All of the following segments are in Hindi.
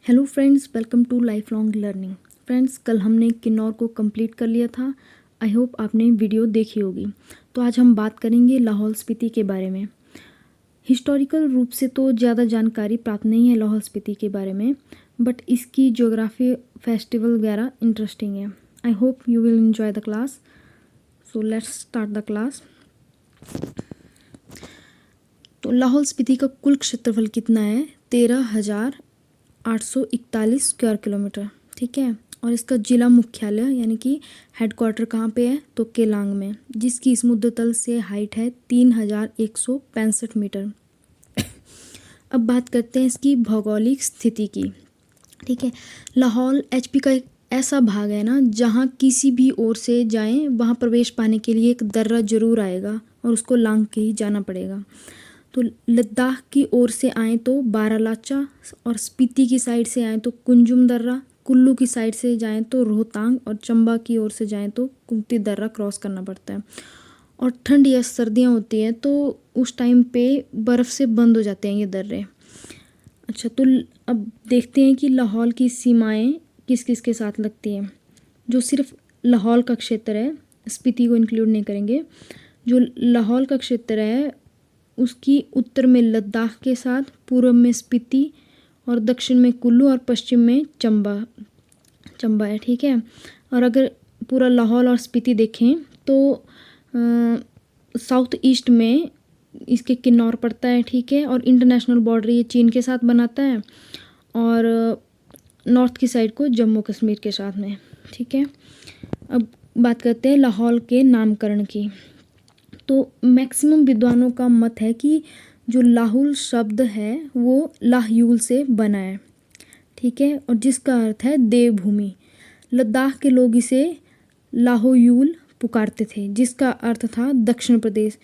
Hello friends, welcome to lifelong learning. Friends, कल हमने किन्नौर को कंप्लीट कर लिया था। आई होप आपने वीडियो देखी होगी। तो आज हम बात करेंगे लाहौल स्पीति के बारे में। हिस्टोरिकल रूप से तो ज़्यादा जानकारी प्राप्त नहीं है लाहौल स्पीति के बारे में, बट इसकी ज्योग्राफी, फेस्टिवल वगैरह इंटरेस्टिंग है। I hope you will enjoy the class. So let's start the class. तो लाहौल स्पीति का कुल क्षेत्रफल कितना है? 13,841 स्क्वायर किलोमीटर। ठीक है। और इसका जिला मुख्यालय यानी कि हेडक्वार्टर कहाँ पे है? तो केलांग में, जिसकी समुद्र तल से हाइट है 3,165 मीटर। अब बात करते हैं इसकी भौगोलिक स्थिति की। ठीक है। लाहौल एचपी का एक ऐसा भाग है ना, जहाँ किसी भी ओर से जाएं वहाँ प्रवेश पाने के लिए एक दर्रा जरूर आएगा और उसको लांग के ही जाना पड़ेगा। तो लद्दाख की ओर से आएँ तो बारालाचा, और स्पीति की साइड से आएँ तो कुंजुम दर्रा, कुल्लू की साइड से जाएँ तो रोहतांग, और चंबा की ओर से जाएँ तो कुंती दर्रा क्रॉस करना पड़ता है। और ठंड या सर्दियाँ होती हैं तो उस टाइम पे बर्फ़ से बंद हो जाते हैं ये दर्रे। अच्छा, तो अब देखते हैं कि लाहौल की सीमाएं किस किस के साथ लगती हैं। जो सिर्फ लाहौल का क्षेत्र है, स्पीति को इंक्लूड नहीं करेंगे। जो लाहौल का क्षेत्र है उसकी उत्तर में लद्दाख के साथ, पूर्व में स्पीति, और दक्षिण में कुल्लू, और पश्चिम में चंबा है। ठीक है। और अगर पूरा लाहौल और स्पीति देखें तो साउथ ईस्ट में इसके किन्नौर पड़ता है। ठीक है। और इंटरनेशनल बॉर्डर ये चीन के साथ बनाता है, और नॉर्थ की साइड को जम्मू कश्मीर के साथ में। ठीक है। अब बात करते हैं लाहौल के नामकरण की। तो मैक्सिमम विद्वानों का मत है कि जो लाहुल शब्द है वो लाहयूल से बना है। ठीक है। और जिसका अर्थ है देवभूमि। लद्दाख के लोग इसे लाहोयूल पुकारते थे, जिसका अर्थ था दक्षिण प्रदेश,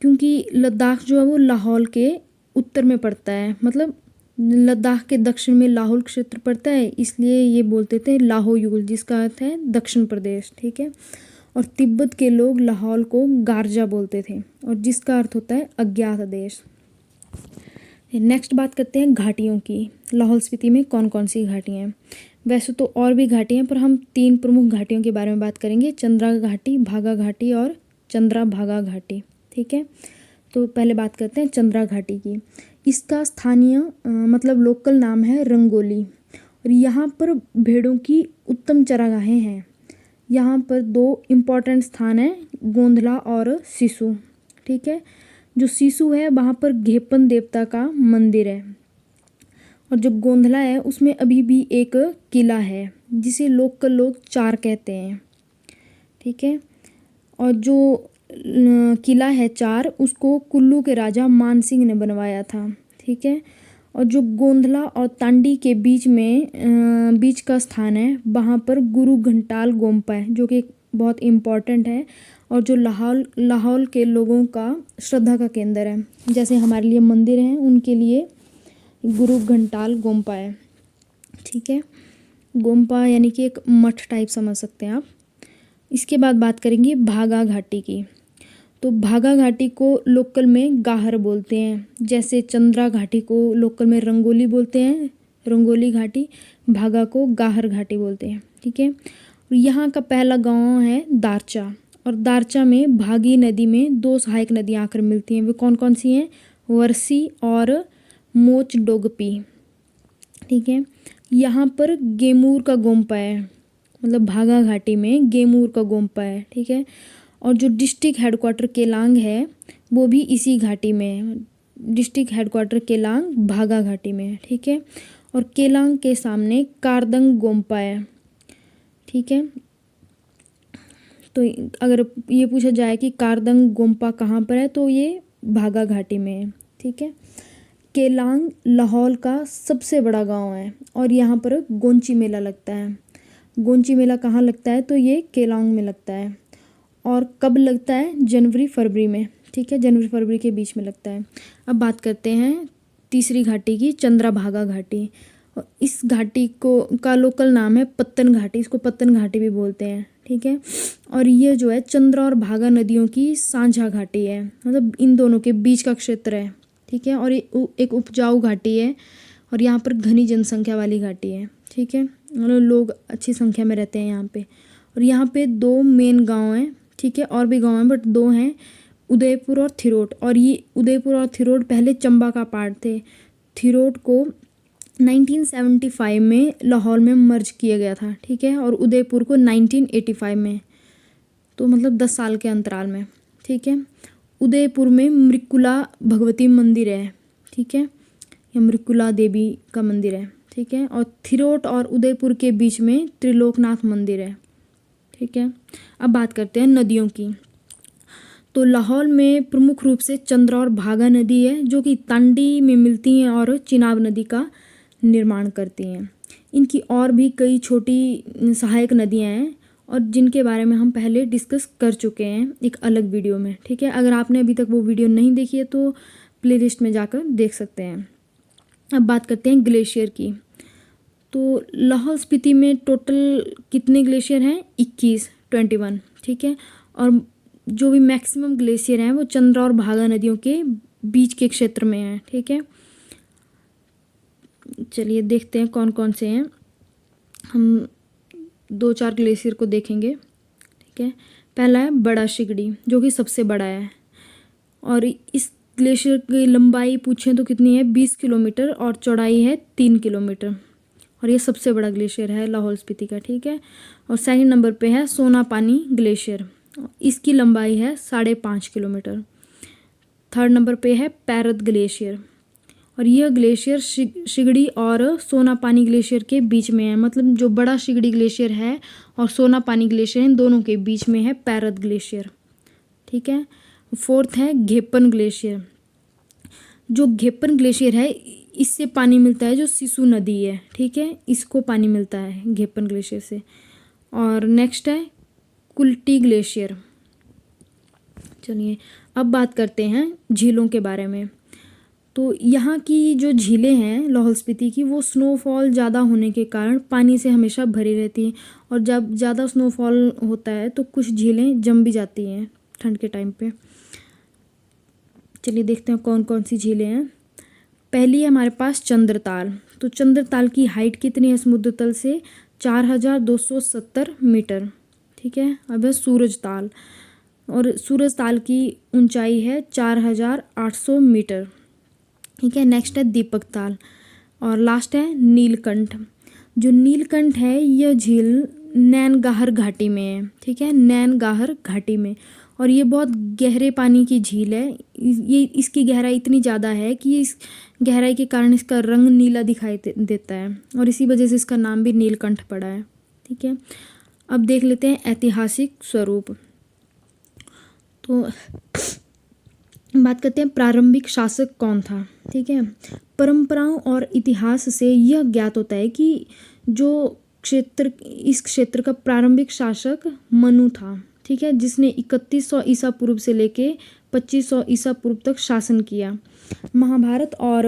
क्योंकि लद्दाख जो है वो लाहौल के उत्तर में पड़ता है। मतलब लद्दाख के दक्षिण में लाहौल क्षेत्र पड़ता है, इसलिए ये बोलते थे लाहोयूल, जिसका अर्थ है दक्षिण प्रदेश। ठीक है। और तिब्बत के लोग लाहौल को गारजा बोलते थे, और जिसका अर्थ होता है अज्ञात देश। नेक्स्ट बात करते हैं घाटियों की। लाहौल स्पीति में कौन कौन सी घाटियाँ हैं? वैसे तो और भी घाटियाँ हैं, पर हम 3 प्रमुख घाटियों के बारे में बात करेंगे: चंद्रा घाटी, भागा घाटी और चंद्रा भागा घाटी। ठीक है। तो पहले बात करते हैं चंद्रा घाटी की। इसका स्थानीय मतलब लोकल नाम है रंगोली, और यहाँ पर भेड़ों की उत्तम चरागाहें हैं। यहाँ पर 2 इम्पॉर्टेंट स्थान हैं, गोंधला और सिसु। ठीक है। जो सिसु है वहाँ पर घेपन देवता का मंदिर है, और जो गोंधला है उसमें अभी भी एक किला है जिसे लोकल लोग चार कहते हैं। ठीक है। और जो किला है चार, उसको कुल्लू के राजा मान सिंह ने बनवाया था। ठीक है। और जो गोंधला और तांडी के बीच का स्थान है, वहाँ पर गुरु घंटाल गोम्पा है, जो कि बहुत इम्पॉर्टेंट है और जो लाहौल के लोगों का श्रद्धा का केंद्र है। जैसे हमारे लिए मंदिर हैं, उनके लिए गुरु घंटाल गोम्पा है। ठीक है। गोम्पा यानी कि एक मठ टाइप समझ सकते हैं आप। इसके बाद बात करेंगे भागा घाटी की। तो भागा घाटी को लोकल में गाहर बोलते हैं, जैसे चंद्रा घाटी को लोकल में रंगोली बोलते हैं, रंगोली घाटी। भागा को गाहर घाटी बोलते हैं। ठीक है। और यहाँ का पहला गांव है दारचा, और दारचा में भागी नदी में 2 सहायक नदियाँ आकर मिलती हैं। वे कौन कौन सी हैं? वर्सी और मोच डोगपी। ठीक है। यहाँ पर गेमूर का गोम्पा है, मतलब भागा घाटी में गेमूर का गोम्पा है। ठीक है। और जो डिस्ट्रिक्ट हेडक्वार्टर केलांग है वो भी इसी घाटी में है। डिस्ट्रिक्ट हेडक्वार्टर केलांग भागा घाटी में है। ठीक है। और केलांग के सामने कारदंग गोम्पा है। ठीक है। तो अगर ये पूछा जाए कि कारदंग गोम्पा कहाँ पर है, तो ये भागा घाटी में है। ठीक है। केलांग लाहौल का सबसे बड़ा गांव है, और यहाँ पर गोंची मेला लगता है। गोंची मेला कहाँ लगता है? तो ये केलांग में लगता है। और कब लगता है? जनवरी फरवरी में। ठीक है। जनवरी फरवरी के बीच में लगता है। अब बात करते हैं तीसरी घाटी की, चंद्रा भागा घाटी। और इस घाटी का लोकल नाम है पत्तन घाटी, इसको पत्तन घाटी भी बोलते हैं। ठीक है। और ये जो है चंद्रा और भागा नदियों की साझा घाटी है, मतलब इन दोनों के बीच का क्षेत्र है। ठीक है। और ये एक उपजाऊ घाटी है, और यहाँ पर घनी जनसंख्या वाली घाटी है, ठीक है, मतलब लोग अच्छी संख्या में रहते हैं यहाँ पे। और यहाँ पे 2 मेन गांव हैं, ठीक है, और भी गांव हैं बट 2 हैं, उदयपुर और थिरोट। और ये उदयपुर और थिरोट पहले चंबा का पार्ट थे। थिरोट को 1975 में लाहौर में मर्ज किया गया था, ठीक है, और उदयपुर को 1985 में, तो मतलब 10 साल के अंतराल में, ठीक है। उदयपुर में मृकुला भगवती मंदिर है, ठीक है, या मृकुला देवी का मंदिर है, ठीक है। और थिरोट और उदयपुर के बीच में त्रिलोकनाथ मंदिर है, ठीक है। अब बात करते हैं नदियों की। तो लाहौर में प्रमुख रूप से चंद्रा और भागा नदी है जो कि तांडी में मिलती हैं और चिनाब नदी का निर्माण करती हैं। इनकी और भी कई छोटी सहायक नदियां हैं और जिनके बारे में हम पहले डिस्कस कर चुके हैं एक अलग वीडियो में, ठीक है। अगर आपने अभी तक वो वीडियो नहीं देखी है तो प्लेलिस्ट में जाकर देख सकते हैं। अब बात करते हैं ग्लेशियर की। तो लाहौल स्पीति में टोटल कितने ग्लेशियर हैं? 21, ठीक है। और जो भी मैक्सिमम ग्लेशियर हैं वो चंद्रा और भागा नदियों के बीच के क्षेत्र में हैं, ठीक है। चलिए देखते हैं कौन कौन से हैं। हम 2-4 ग्लेशियर को देखेंगे, ठीक है। पहला है बड़ा शिगड़ी जो कि सबसे बड़ा है और इस ग्लेशियर की लंबाई पूछें तो कितनी है? 20 किलोमीटर और चौड़ाई है 3 किलोमीटर और ये सबसे बड़ा ग्लेशियर है लाहौल स्पीति का, ठीक है। और सेकंड नंबर पे है सोनापानी ग्लेशियर, इसकी लंबाई है 5.5 किलोमीटर। थर्ड नंबर पे है पैरद ग्लेशियर और यह ग्लेशियर शिगड़ी और सोनापानी ग्लेशियर के बीच में है, मतलब जो बड़ा शिगड़ी ग्लेशियर है और सोनापानी ग्लेशियर इन दोनों के बीच में है पैरद ग्लेशियर, ठीक है। फोर्थ है घेपन ग्लेशियर। जो घेपन ग्लेशियर है इससे पानी मिलता है जो सिसु नदी है, ठीक है, इसको पानी मिलता है घेपन ग्लेशियर से। और नेक्स्ट है कुल्टी ग्लेशियर। चलिए अब बात करते हैं झीलों के बारे में। तो यहाँ की जो झीलें हैं लाहौल स्पीति की वो स्नोफॉल ज़्यादा होने के कारण पानी से हमेशा भरी रहती हैं और जब ज़्यादा स्नोफॉल होता है तो कुछ झीलें जम भी जाती हैं ठंड के टाइम पे। चलिए देखते हैं कौन कौन सी झीलें हैं। पहली है हमारे पास चंद्रताल। तो चंद्रताल की हाइट कितनी है समुद्र तल से? 4270 मीटर, ठीक है। अब है सूरजताल और सूरजताल की ऊंचाई है 4800 मीटर, ठीक है। नेक्स्ट है दीपक ताल और लास्ट है नीलकंठ। जो नीलकंठ है यह झील नैनगाहर घाटी में है, ठीक है, नैनगाहर घाटी में। और ये बहुत गहरे पानी की झील है। ये इसकी गहराई इतनी ज़्यादा है कि इस गहराई के कारण इसका रंग नीला दिखाई देता है और इसी वजह से इसका नाम भी नीलकंठ पड़ा है, ठीक है। अब देख लेते हैं ऐतिहासिक स्वरूप। तो बात करते हैं प्रारंभिक शासक कौन था, ठीक है। परंपराओं और इतिहास से यह ज्ञात होता है कि इस क्षेत्र का प्रारंभिक शासक मनु था, ठीक है, जिसने 3100 ईसा पूर्व से लेके 2500 ईसा पूर्व तक शासन किया। महाभारत और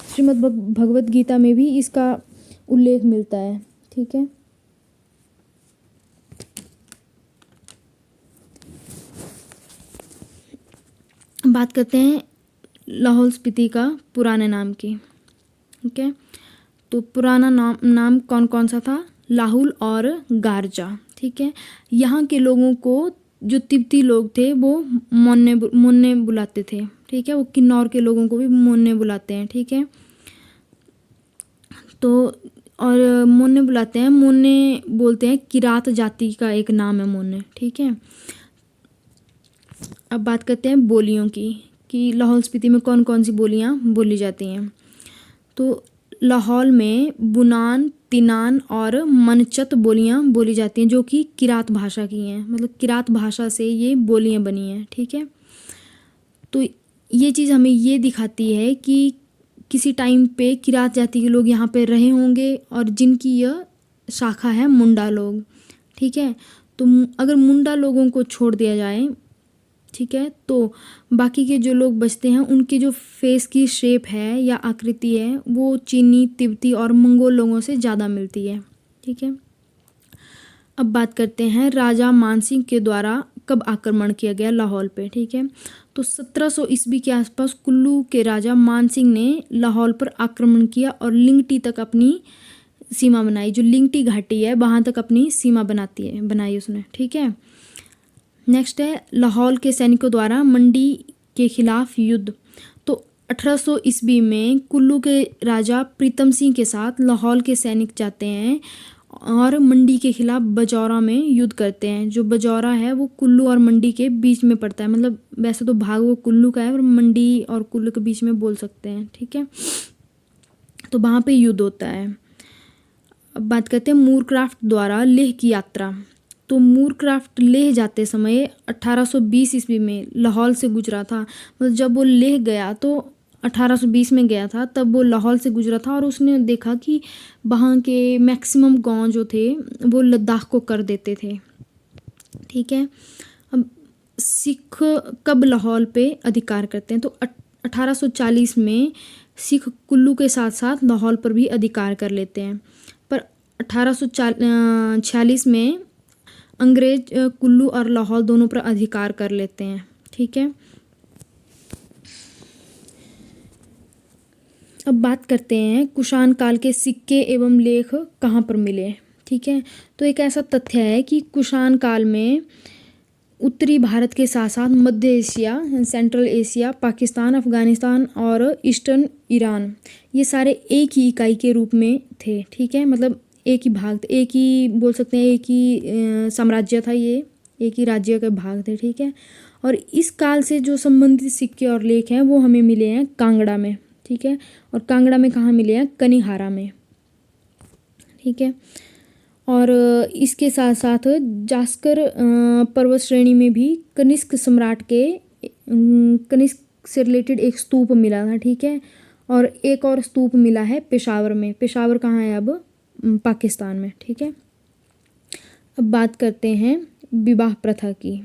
श्रीमद् भगवत गीता में भी इसका उल्लेख मिलता है, ठीक है। बात करते हैं लाहौल स्पीति का पुराने नाम की, ठीक है। तो पुराना नाम कौन कौन सा था? लाहुल और गारजा, ठीक है। यहाँ के लोगों को जो तिब्बती लोग थे वो मोन्ने बुलाते थे, ठीक है। वो किन्नौर के लोगों को भी मोन्ने बुलाते हैं, ठीक है। तो और मोन्ने बुलाते हैं, मोन्ने बोलते हैं किरात जाति का एक नाम है मोन्ने, ठीक है। अब बात करते हैं बोलियों की कि लाहौल स्पीति में कौन कौन सी बोलियाँ बोली जाती हैं। तो लाहौल में बुनान, तिनान और मनचत बोलियाँ बोली जाती हैं जो कि किरात भाषा की हैं, मतलब किरात भाषा से ये बोलियाँ बनी हैं, ठीक है। तो ये चीज़ हमें ये दिखाती है कि किसी टाइम पे किरात जाति के लोग यहाँ पे रहे होंगे और जिनकी यह शाखा है मुंडा लोग, ठीक है। तो अगर मुंडा लोगों को छोड़ दिया जाए, ठीक है, तो बाकी के जो लोग बचते हैं उनकी जो फेस की शेप है या आकृति है वो चीनी, तिब्बती और मंगोल लोगों से ज़्यादा मिलती है, ठीक है। अब बात करते हैं राजा मानसिंह के द्वारा कब आक्रमण किया गया लाहौल पे, ठीक है। तो 1700 ईस्वी के आसपास कुल्लू के राजा मान सिंह ने लाहौल पर आक्रमण किया और लिंगटी तक अपनी सीमा बनाई। जो लिंगटी घाटी है वहाँ तक अपनी सीमा बनाई उसने, ठीक है। नेक्स्ट है लाहौल के सैनिकों द्वारा मंडी के खिलाफ युद्ध। तो 1800 ईस्वी में कुल्लू के राजा प्रीतम सिंह के साथ लाहौल के सैनिक जाते हैं और मंडी के खिलाफ बजौरा में युद्ध करते हैं। जो बजौरा है वो कुल्लू और मंडी के बीच में पड़ता है, मतलब वैसे तो भाग वो कुल्लू का है और मंडी और कुल्लू के बीच में बोल सकते हैं, ठीक है। तो वहाँ पे युद्ध होता है। अब बात करते हैं मूरक्राफ्ट द्वारा लेह की यात्रा। तो मूरक्राफ्ट लेह जाते समय 1820 ईस्वी में लाहौल से गुजरा था। मतलब जब वो लेह गया तो 1820 में गया था, तब वो लाहौल से गुजरा था और उसने देखा कि वहाँ के मैक्सिमम गांव जो थे वो लद्दाख को कर देते थे, ठीक है। अब सिख कब लाहौल पे अधिकार करते हैं? तो 1840 में सिख कुल्लू के साथ साथ लाहौल पर भी अधिकार कर लेते हैं। पर 1846 में अंग्रेज कुल्लू और लाहौल दोनों पर अधिकार कर लेते हैं, ठीक है। अब बात करते हैं कुषाण काल के सिक्के एवं लेख कहाँ पर मिले, ठीक है। तो एक ऐसा तथ्य है कि कुषाण काल में उत्तरी भारत के साथ साथ मध्य Asia, central Asia, Pakistan, Afghanistan और ईस्टर्न ईरान, ये सारे एक ही इकाई के रूप में थे, ठीक है। मतलब एक ही भाग थे, एक ही बोल सकते हैं, एक ही साम्राज्य था, ये एक ही राज्य के भाग थे, ठीक है। और इस काल से जो संबंधित सिक्के और लेख हैं वो हमें मिले हैं कांगड़ा में, ठीक है। और कांगड़ा में कहाँ मिले हैं? कनिहारा में, ठीक है। और इसके साथ साथ जास्कर पर्वत श्रेणी में भी कनिष्क सम्राट के कनिष्क से रिलेटेड एक स्तूप मिला था, ठीक है। और एक और स्तूप मिला है पेशावर में। पेशावर कहाँ है? अब पाकिस्तान में, ठीक है। अब बात करते हैं विवाह प्रथा की।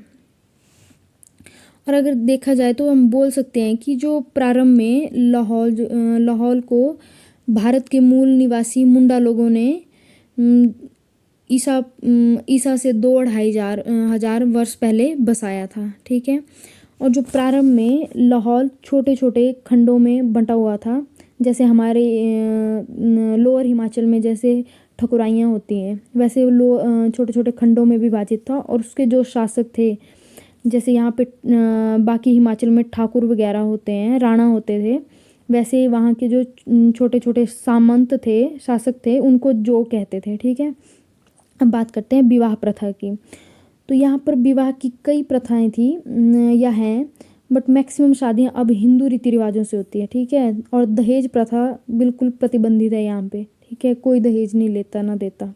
और अगर देखा जाए तो हम बोल सकते हैं कि जो प्रारंभ में लाहौल को भारत के मूल निवासी मुंडा लोगों ने ईसा से 2-2.5 हजार वर्ष पहले बसाया था, ठीक है। और जो प्रारंभ में लाहौल छोटे छोटे खंडों में बंटा हुआ था, जैसे हमारे लोअर हिमाचल में जैसे ठकुराइयाँ होती हैं, वैसे छोटे छोटे खंडों में विभाजित था। और उसके जो शासक थे, जैसे यहाँ पे बाकी हिमाचल में ठाकुर वगैरह होते हैं, राणा होते थे, वैसे वहाँ के जो छोटे छोटे सामंत थे, शासक थे, उनको जो कहते थे, ठीक है। अब बात करते हैं विवाह प्रथा की। तो यहाँ पर विवाह की कई प्रथाएं थी या हैं, बट मैक्सिमम शादियाँ अब हिंदू रीति रिवाजों से होती है, ठीक है। और दहेज प्रथा बिल्कुल प्रतिबंधित है यहाँ पे, ठीक है। कोई दहेज नहीं लेता ना देता,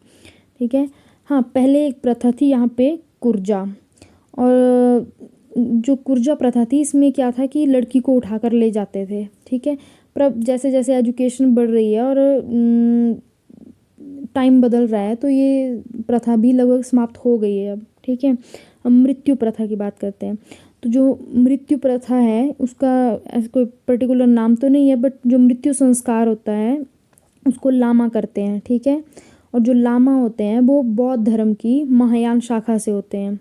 ठीक है। हाँ, पहले एक प्रथा थी यहाँ पे कुर्जा। और जो कुर्जा प्रथा थी, इसमें क्या था कि लड़की को उठाकर ले जाते थे, ठीक है। पर अब जैसे जैसे एजुकेशन बढ़ रही है और टाइम बदल रहा है, तो ये प्रथा भी लगभग समाप्त हो गई है अब, ठीक है। अब मृत्यु प्रथा की बात करते हैं। तो जो मृत्यु प्रथा है उसका ऐसा कोई पर्टिकुलर नाम तो नहीं है, बट जो मृत्यु संस्कार होता है उसको लामा करते हैं, ठीक है। और जो लामा होते हैं वो बौद्ध धर्म की महायान शाखा से होते हैं।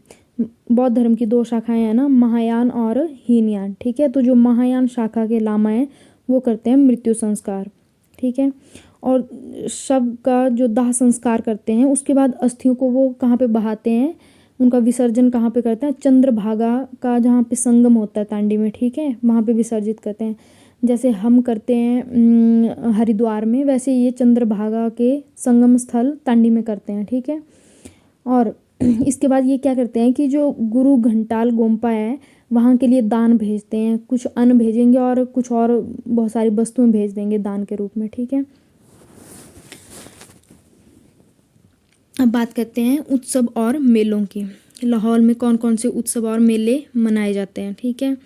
बौद्ध धर्म की 2 शाखाएं हैं ना, महायान और हीनयान, ठीक है। तो जो महायान शाखा के लामा हैं वो करते हैं मृत्यु संस्कार, ठीक है। और शव का जो दाह संस्कार करते हैं, उसके बाद अस्थियों को वो कहाँ पे बहाते हैं, उनका विसर्जन कहाँ पे करते हैं? चंद्रभागा का जहाँ पे संगम होता है तांडी में, ठीक है, वहाँ पे विसर्जित करते हैं। जैसे हम करते हैं हरिद्वार में, वैसे ये चंद्रभागा के संगम स्थल तांडी में करते हैं, ठीक है। और इसके बाद ये क्या करते हैं कि जो गुरु घंटाल गोम्पा है वहाँ के लिए दान भेजते हैं, कुछ अन्न भेजेंगे और कुछ और बहुत सारी वस्तुएं भेज देंगे दान के रूप में, ठीक है। अब बात करते हैं उत्सव और मेलों की। लाहौल में कौन कौन से उत्सव और मेले मनाए जाते हैं, ठीक है।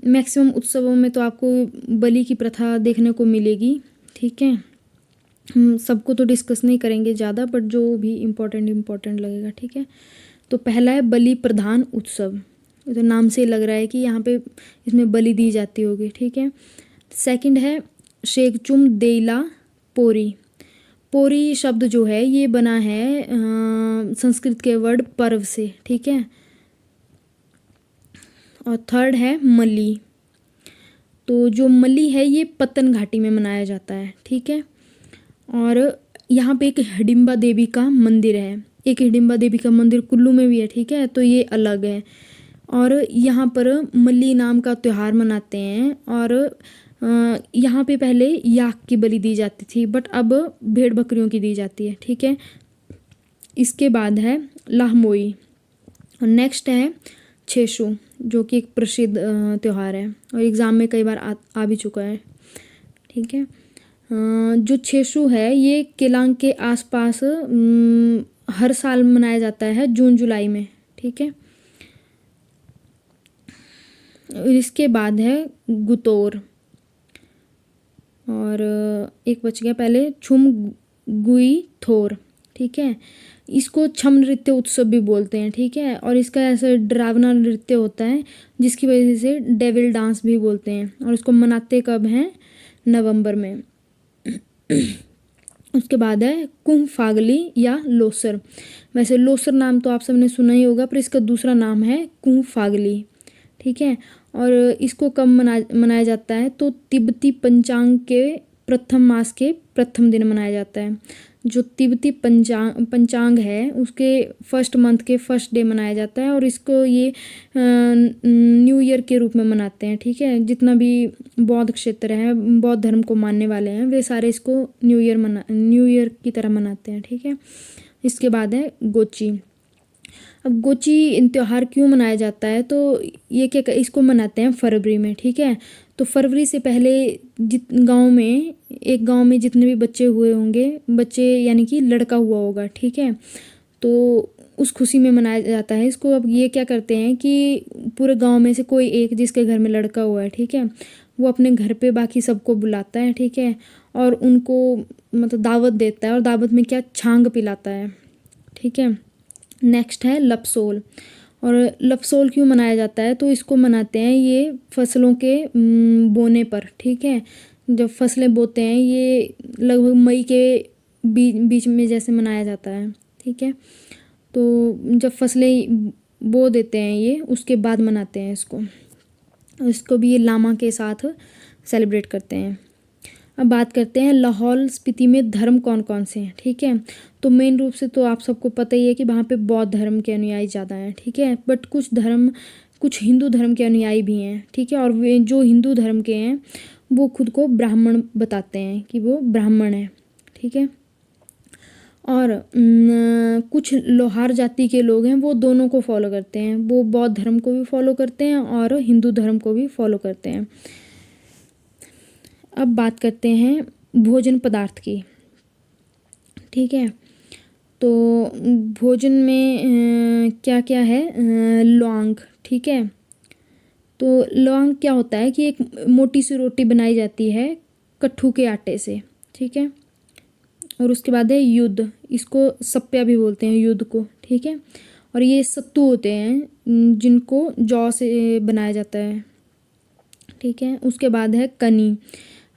मैक्सिमम उत्सवों में तो आपको बलि की प्रथा देखने को मिलेगी, ठीक है। हम सबको तो डिस्कस नहीं करेंगे ज़्यादा, बट जो भी इम्पोर्टेंट लगेगा, ठीक है। तो पहला है बलि प्रधान उत्सव। तो नाम से लग रहा है कि यहाँ पे इसमें बलि दी जाती होगी, ठीक है। सेकंड है शेखचुम देइला पोरी। पोरी शब्द जो है ये बना है संस्कृत के वर्ड पर्व से, ठीक है। और थर्ड है मली। तो जो मली है ये पतन घाटी में मनाया जाता है, ठीक है। और यहाँ पे एक हिडिंबा देवी का मंदिर है, एक हिडिंबा देवी का मंदिर कुल्लू में भी है, ठीक है, तो ये अलग है। और यहाँ पर मल्ली नाम का त्यौहार मनाते हैं। और यहाँ पे पहले याक की बलि दी जाती थी, बट अब भेड़ बकरियों की दी जाती है, ठीक है। इसके बाद है लाहमोई और नेक्स्ट है छेशु, जो कि एक प्रसिद्ध त्यौहार है और एग्ज़ाम में कई बार आ भी चुका है, ठीक है। जो छेशु है ये केलांग के आसपास हर साल मनाया जाता है जून जुलाई में, ठीक है। इसके बाद है गुतोर और एक बच गया पहले छुम गुई थोर, ठीक है। इसको छम नृत्य उत्सव भी बोलते हैं, ठीक है। और इसका ऐसा डरावना नृत्य होता है जिसकी वजह से डेविल डांस भी बोलते हैं। और इसको मनाते कब हैं? नवंबर में। उसके बाद है कुंभ फागली या लोसर। वैसे लोसर नाम तो आप सबने सुना ही होगा, पर इसका दूसरा नाम है कुंभ फागली, ठीक है। और इसको कब मनाया जाता है? तो तिब्बती पंचांग के प्रथम मास के प्रथम दिन मनाया जाता है। जो तिब्बती पंचांग है उसके फर्स्ट मंथ के फर्स्ट डे मनाया जाता है। और इसको ये न्यू ईयर के रूप में मनाते हैं, ठीक है। जितना भी बौद्ध क्षेत्र है, बौद्ध धर्म को मानने वाले हैं, वे सारे इसको न्यू ईयर की तरह मनाते हैं, ठीक है। इसके बाद है गोची। अब गोची त्यौहार क्यों मनाया जाता है? तो ये क्या इसको मनाते हैं फरवरी में, ठीक है। तो फरवरी से पहले एक गांव में जितने भी बच्चे हुए होंगे, बच्चे यानी कि लड़का हुआ होगा, ठीक है, तो उस खुशी में मनाया जाता है इसको। अब ये क्या करते हैं कि पूरे गांव में से कोई एक जिसके घर में लड़का हुआ है, ठीक है, वो अपने घर पे बाकी सबको बुलाता है, ठीक है, और उनको मतलब दावत देता है। और दावत में क्या छांग पिलाता है, ठीक है। नेक्स्ट है लपसोल। और लपसोल क्यों मनाया जाता है? तो इसको मनाते हैं ये फसलों के बोने पर, ठीक है। जब फसलें बोते हैं ये लगभग मई के बीच में जैसे मनाया जाता है, ठीक है। तो जब फसलें बो देते हैं ये उसके बाद मनाते हैं इसको भी ये लामा के साथ सेलिब्रेट करते हैं। अब बात करते हैं लाहौल स्पीति में धर्म कौन कौन से हैं, ठीक है। तो मेन रूप से तो आप सबको पता ही है कि वहाँ पे बौद्ध धर्म के अनुयायी ज़्यादा हैं, ठीक है। बट कुछ हिंदू धर्म के अनुयायी भी हैं, ठीक है। और वे जो हिंदू धर्म के हैं वो खुद को ब्राह्मण बताते हैं कि वो ब्राह्मण है, ठीक है। और कुछ लोहार जाति के लोग हैं वो दोनों को फॉलो करते हैं, वो बौद्ध धर्म को भी फॉलो करते हैं और हिंदू धर्म को भी फॉलो करते हैं। अब बात करते हैं भोजन पदार्थ की, ठीक है। तो भोजन में क्या क्या है? लौंग, ठीक है। तो लौंग क्या होता है कि एक मोटी सी रोटी बनाई जाती है कट्ठू के आटे से, ठीक है। और उसके बाद है युद्ध, इसको सप्या भी बोलते हैं युद्ध को, ठीक है। और ये सत्तू होते हैं जिनको जौ से बनाया जाता है, ठीक है। उसके बाद है कनी।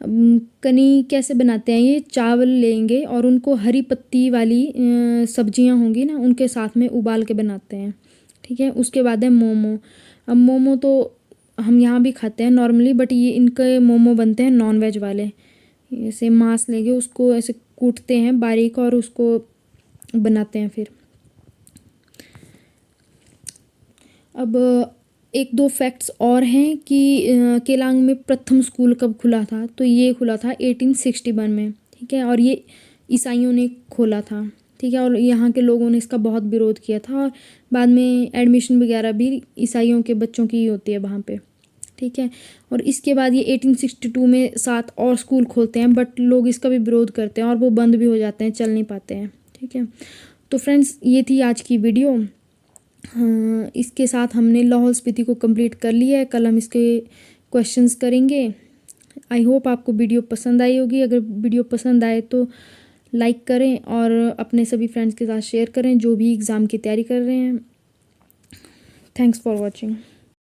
कनी कैसे बनाते हैं? ये चावल लेंगे और उनको हरी पत्ती वाली सब्जियां होंगी ना उनके साथ में उबाल के बनाते हैं, ठीक है। उसके बाद है मोमो। अब मोमो तो हम यहाँ भी खाते हैं नॉर्मली, बट ये इनके मोमो बनते हैं नॉन वेज वाले। ऐसे मांस लेंगे उसको ऐसे कूटते हैं बारीक और उसको बनाते हैं फिर। अब एक दो फैक्ट्स और हैं कि केलांग में प्रथम स्कूल कब खुला था? तो ये खुला था 1861 में, ठीक है। और ये ईसाइयों ने खोला था, ठीक है। और यहाँ के लोगों ने इसका बहुत विरोध किया था और बाद में एडमिशन वगैरह भी ईसाइयों के बच्चों की ही होती है वहाँ पे, ठीक है। और इसके बाद ये 1862 में 7 और स्कूल खोलते हैं, बट लोग इसका भी विरोध करते हैं और वो बंद भी हो जाते हैं, चल नहीं पाते हैं, ठीक है। तो फ्रेंड्स ये थी आज की वीडियो। हाँ, इसके साथ हमने लाहौल स्पीति को कंप्लीट कर लिया है। कल हम इसके क्वेश्चंस करेंगे। आई होप आपको वीडियो पसंद आई होगी। अगर वीडियो पसंद आए तो लाइक करें और अपने सभी फ्रेंड्स के साथ शेयर करें जो भी एग्ज़ाम की तैयारी कर रहे हैं। Thanks for watching.